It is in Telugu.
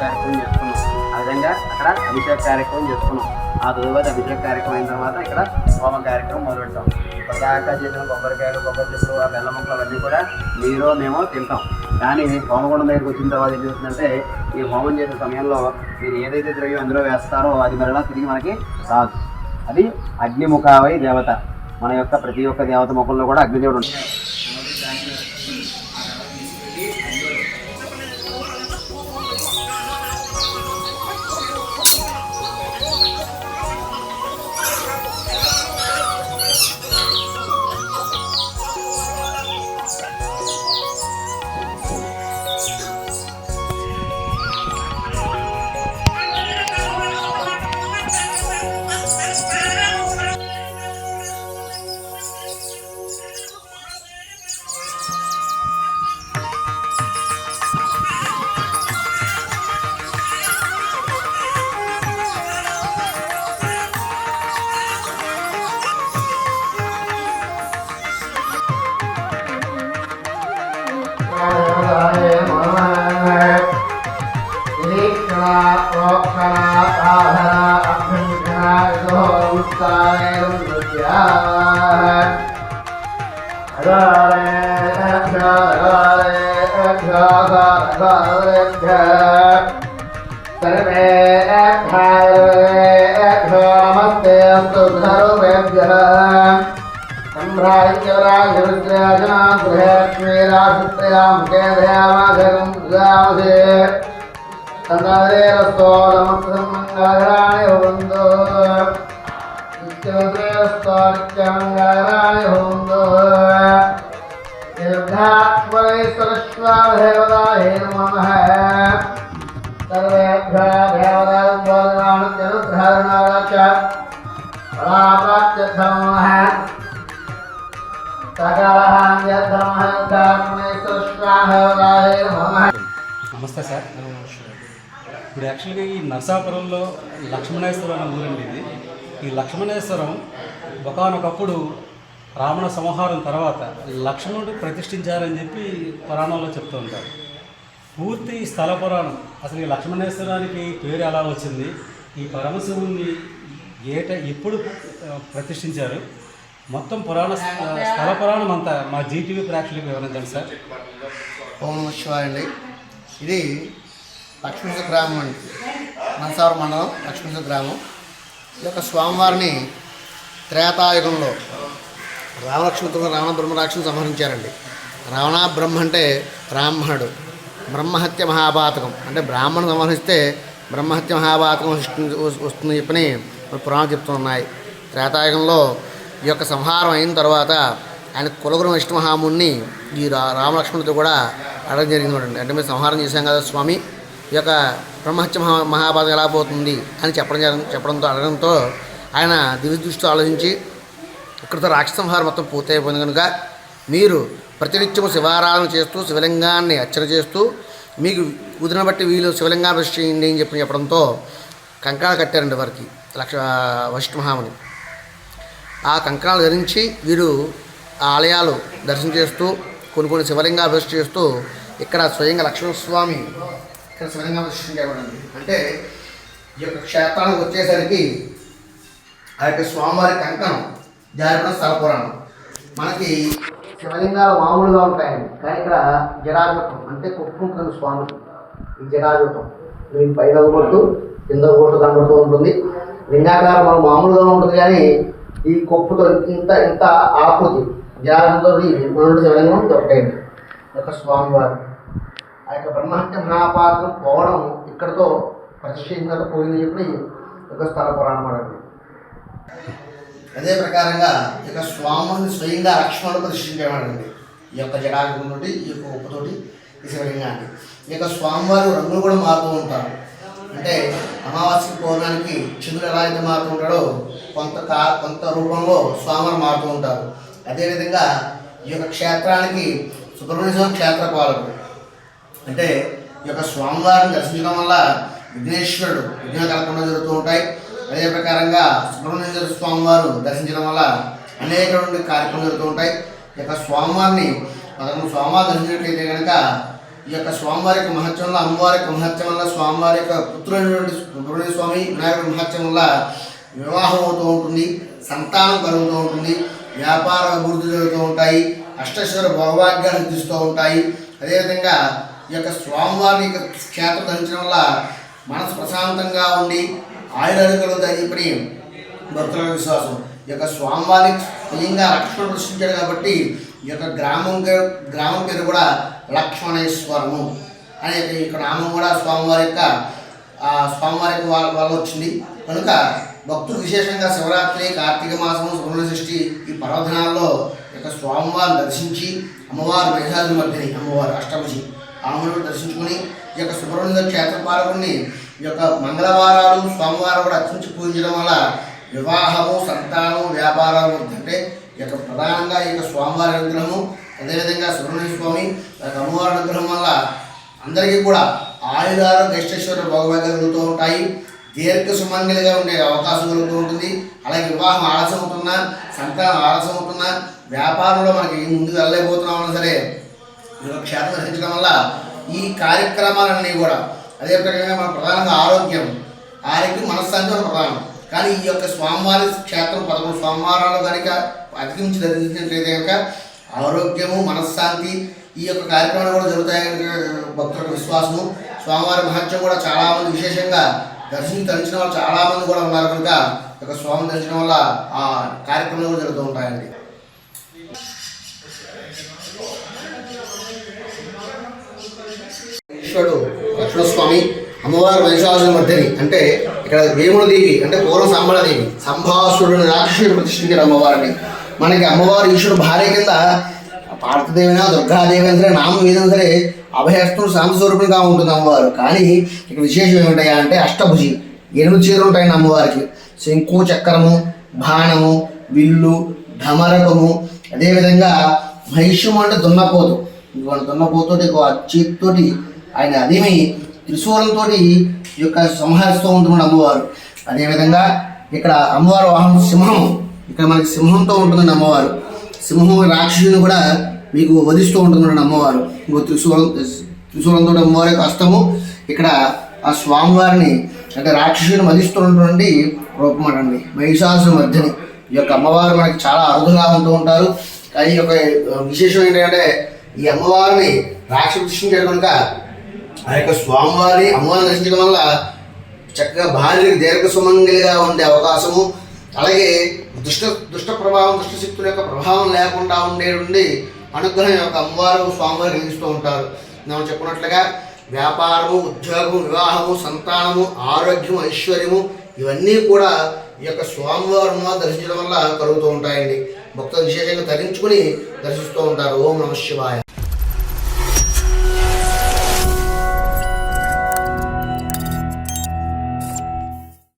కార్యక్రమం చేసుకున్నాం. ఆ విధంగా అక్కడ అభిషేక కార్యక్రమం చేసుకున్నాం. ఆ తదుపరి అభిషేక కార్యక్రమం అయిన తర్వాత ఇక్కడ హోమ కార్యక్రమం మొదలుపెట్టాం. ఇప్పటిదాకా చేసిన కొబ్బరికాయలు, కొబ్బరి చెప్పులు, ఆ బెల్లం ముక్కలు అవన్నీ కూడా మీరు మేము తింటాం. కానీ హోమగుండం దగ్గరికి వచ్చిన తర్వాత ఏం చేస్తుందంటే ఈ హోమం చేసే సమయంలో మీరు ఏదైతే ద్రవ్యం అందులో వేస్తారో అది మరలా తిరిగి మనకి రాదు. అది అగ్నిముఖావై దేవత. మన యొక్క ప్రతి ఒక్క దేవత ముఖంలో కూడా అగ్నిదేవుడు ఉంటాడు. నమస్తే సార్. ఇప్పుడు యాక్చువల్గా ఈ నరసాపురంలో లక్ష్మణేశ్వరం అనే ఊరండి ఇది. ఈ లక్ష్మణేశ్వరం ఒకానొకప్పుడు రావణ సంహారం తర్వాత లక్ష్మణుడు ప్రతిష్ఠించారని చెప్పి పురాణంలో చెప్తూ ఉంటారు. పూర్తి స్థల పురాణం అసలు ఈ లక్ష్మణేశ్వరానికి పేరు ఎలా వచ్చింది, ఈ పరమశివుణ్ణి ఎప్పుడు ప్రతిష్ఠించారు, మొత్తం స్థల పురాణం అంతా మా జీటీవీ ప్రేక్షకులకు వివరించండి సార్. ఓం నమః శివాయ అండి. ఇది లక్ష్మీశ్వర గ్రామం అండి, నరసాపురం మండలం లక్ష్మీశ్వర గ్రామం. ఈ యొక్క స్వామివారిని త్రేతాయుగంలో రావణ బ్రహ్మరాక్షసుని సంహరించారండి. రావణ బ్రహ్మ అంటే బ్రాహ్మణుడు, బ్రహ్మహత్య మహాపాతకం అంటే బ్రాహ్మణుడు సంహరిస్తే బ్రహ్మహత్య మహాపాతకం వస్తుందని చెప్పని పురాణాలు చెప్తున్నాయి. త్రేతాయుగంలో ఈ యొక్క సంహారం అయిన తర్వాత ఆయన కులగురు విష్ణు మహాముని ఈ రామలక్ష్మణుడితో కూడా అడగడం జరిగింది. అంటే మేము సంహారం చేశాం కదా స్వామి, ఈ యొక్క బ్రహ్మహత్య మహాపాతకం ఎలా పోతుంది అని చెప్పడంతో అడగడంతో ఆయన దివ్య దృష్టితో ఆలోచించి ఇక్కడితో రాక్షస సంహారం మొత్తం పూర్తయిపోయింది కనుక మీరు ప్రతినిత్యము శివారాధన చేస్తూ శివలింగాన్ని అర్చన చేస్తూ మీకు కుదిరిన బట్టి వీళ్ళు శివలింగాన్ని ప్రతిష్ఠ చేయండి అని చెప్పడంతో కంకణాలు కట్టారండి వారికి వశిష్ఠ మహాముని. ఆ కంకణాలు ధరించి వీరు ఆలయాలు దర్శనం చేస్తూ కొన్ని శివలింగాలు ప్రతిష్ఠ చేస్తూ ఇక్కడ స్వయంగా లక్ష్మణస్వామి ఇక్కడ శివలింగాలు ప్రతిష్ఠించబడింది. అంటే ఈ యొక్క క్షేత్రానికి వచ్చేసరికి ఆ యొక్క స్వామివారి కంకణం జారిపడిన స్థల పురాణం. మనకి శివలింగాలు మామూలుగా ఉంటాయండి, కానీ ఇక్కడ జటాజూటం అంటే కొట్టుకుంటుంది స్వామి. ఈ జటాజూటం మీకు పైన కొట్టు కింద కొట్టు కనబడుతూ ఉంటుంది. లింగాకారం మనం మామూలుగా ఉంటుంది, కానీ ఈ కొప్పుతో ఇంత ఆకృతి జటాజూటంతో మనోడి శివలింగం దొరకాయండి యొక్క స్వామివారు. ఆ యొక్క బ్రహ్మహత్య మహాపాత్రం పోవడం ఇక్కడతో ప్రతిష్ఠించినట్టు పోయిందని చెప్పి ఒక స్థల పురాణం అన్నది. అదే ప్రకారంగా ఈ యొక్క స్వామిని స్వయంగా లక్ష్మణుడు ప్రతిష్ఠించేవాడండి. ఈ యొక్క జటాజూటంతోటి ఈ యొక్క ఉప్పుతోటి ఈ శివలింగాన్ని. ఈ యొక్క స్వామివారు రంగులు కూడా మారుతూ ఉంటారు. అంటే అమావాస్య పౌర్ణానికి చంద్రుడు ఎలా అయితే మారుతూ ఉంటాడో కొంత రూపంలో స్వామివారు మారుతూ ఉంటారు. అదేవిధంగా ఈ యొక్క క్షేత్రానికి సుబ్రహ్మణ్య స్వామి క్షేత్రపాలకుడు. అంటే ఈ యొక్క స్వామివారిని దర్శించడం వల్ల విఘ్నేశ్వరుడు విఘ్న కలగకుండా జరుగుతూ ఉంటాయి. అదే ప్రకారంగా సుబ్రహ్మణ్య స్వామి వారు దర్శించడం వల్ల అనేకటువంటి కార్యక్రమాలు జరుగుతూ ఉంటాయి. ఈ యొక్క స్వామివారిని మనం స్వామివారు దర్శించినట్లయితే కనుక ఈ యొక్క స్వామివారి యొక్క మహత్యం వల్ల, అమ్మవారి యొక్క మహత్యం వల్ల, స్వామివారి యొక్క పుత్రుడైనటువంటి సుబ్రహ్మణ్య స్వామి వినాయకుడి మహత్యం వల్ల వివాహం అవుతూ ఉంటుంది, సంతానం కలుగుతూ ఉంటుంది, వ్యాపార అభివృద్ధి జరుగుతూ ఉంటాయి, అష్టైశ్వర భోగభాగ్యాలు సిద్ధిస్తూ ఉంటాయి. అదేవిధంగా ఈ యొక్క స్వామివారి యొక్క క్షేత్రం ధరించడం వల్ల మనసు ప్రశాంతంగా ఉండి ఆయురాలు కలుగుతాయి చెప్పి భక్తుల విశ్వాసం. ఈ యొక్క స్వామివారి స్వయంగా లక్ష్మణుడు దర్శించాడు కాబట్టి ఈ యొక్క గ్రామం పేరు కూడా లక్ష్మణేశ్వరము అనే యొక్క నామం కూడా స్వామివారి యొక్క వల్ల వచ్చింది. కనుక భక్తులు విశేషంగా శివరాత్రి, కార్తీక మాసము, సుబ్రహ్మణ్య షష్ఠి ఈ పర్వదినాల్లో యొక్క స్వామివారిని దర్శించి అమ్మవారి మహిళాది మధ్యని అమ్మవారు అష్టభుజి ఆమెను దర్శించుకుని ఈ యొక్క సుబ్రహ్మణ్య క్షేత్ర పాలకుడిని ఈ యొక్క మంగళవారాలు, స్వామివారం కూడా అర్చించి పూజించడం వల్ల వివాహము, సంతానము, వ్యాపారాలు అంటే ఈ యొక్క ప్రధానంగా ఈ యొక్క స్వామివారి అనుగ్రహము, అదేవిధంగా సుబ్రహ్మణ్య స్వామి అమ్మవారి అనుగ్రహం వల్ల అందరికీ కూడా ఆయుధాలు, గైష్టేశ్వర భోగభాగ్యాలు కలుగుతూ ఉంటాయి, దీర్ఘ సుమంగళిగా ఉండే అవకాశం కలుగుతూ ఉంటుంది. అలాగే వివాహం ఆలస్యం అవుతున్నా, సంతానం ఆలస్యం అవుతున్నా, వ్యాపారంలో మనకి ముందుకు వెళ్ళలేకపోతున్నామన్నా సరే ఈ యొక్క క్షేత్రం దర్శించడం వల్ల ఈ కార్యక్రమాలన్నీ కూడా అదే ప్రకారంగా మన ప్రధానంగా ఆరోగ్యం మనశ్శాంతి మన ప్రధానం. కానీ ఈ యొక్క స్వామివారి క్షేత్రం 11 స్వామివారాలు కనుక అధిగమించి దర్శించినట్లయితే కనుక ఆరోగ్యము, మనశ్శాంతి ఈ యొక్క కార్యక్రమాలు కూడా జరుగుతాయని భక్తుల విశ్వాసము. స్వామివారి మహత్యం కూడా చాలామంది విశేషంగా తరించిన వాళ్ళు చాలామంది కూడా ఉన్నారు కనుక ఈ యొక్క స్వామిని దర్శనం వల్ల ఆ కార్యక్రమాలు కూడా జరుగుతూ ఉంటాయండి. ఈశ్వరుడు లక్ష్మణస్వామి, అమ్మవారి మహిషాసురుని మధ్యని అంటే ఇక్కడ వేములదేవి అంటే పూర్వం సంబళదేవి, సంభాసురుడు రాక్షసుడు ప్రతిష్ఠించారు అమ్మవారిని. మనకి అమ్మవారి ఈశ్వరుడు భార్య కింద పార్థదేవినా, దుర్గాదేవి అని సరే నామం ఏదైనా సరే అభయస్తం శాంత స్వరూపంగా ఉంటుంది అమ్మవారు. కానీ ఇక్కడ విశేషం ఏమిటాయా అంటే అష్టభుజి 8 చేతులు ఉంటాయండి అమ్మవారికి. శంకు, చక్రము, బాణము, విల్లు, ఢమరకము, అదేవిధంగా మహిషము అంటే దున్నపోతు, దున్నపోతోటి చేతితోటి ఆయన అదేమి త్రిశూలంతో ఈ యొక్క సంహరిస్తూ ఉంటుంది అమ్మవారు. అదేవిధంగా ఇక్కడ అమ్మవారు వాహనం సింహము, ఇక్కడ మనకి సింహంతో ఉంటుందండి అమ్మవారు. సింహం రాక్షసుని కూడా మీకు వధిస్తూ ఉంటుందండి అమ్మవారు. త్రిశూలంతో అమ్మవారి యొక్క హస్తము ఇక్కడ ఆ స్వామివారిని అంటే రాక్షసుని వధిస్తున్నటువంటి రూపం అండి. మహిషాసుర మధ్యని ఈ యొక్క అమ్మవారు మనకి చాలా అరుదుగా ఉంటూ ఉంటారు. కానీ ఈ యొక్క విశేషం ఏంటంటే ఈ అమ్మవారిని రాక్షసు దర్శించారు కనుక ఆ యొక్క స్వామివారి అమ్మవారిని దర్శించడం వల్ల చక్కగా భార్యకి దీర్ఘ సుమంగళిగా ఉండే అవకాశము, అలాగే దుష్ట ప్రభావం, దుష్ట శక్తుల యొక్క ప్రభావం లేకుండా ఉండేటువంటి అనుగ్రహం యొక్క అమ్మవారు స్వామివారు కలిగిస్తూ ఉంటారు. మనం చెప్పుకున్నట్లుగా వ్యాపారము, ఉద్యోగము, వివాహము, సంతానము, ఆరోగ్యము, ఐశ్వర్యము ఇవన్నీ కూడా ఈ యొక్క స్వామివారు దర్శించడం వల్ల కలుగుతూ ఉంటాయండి. భక్తులు విశేషంగా తరించుకుని దర్శిస్తూ ఉంటారు. ఓం నమః శివాయ.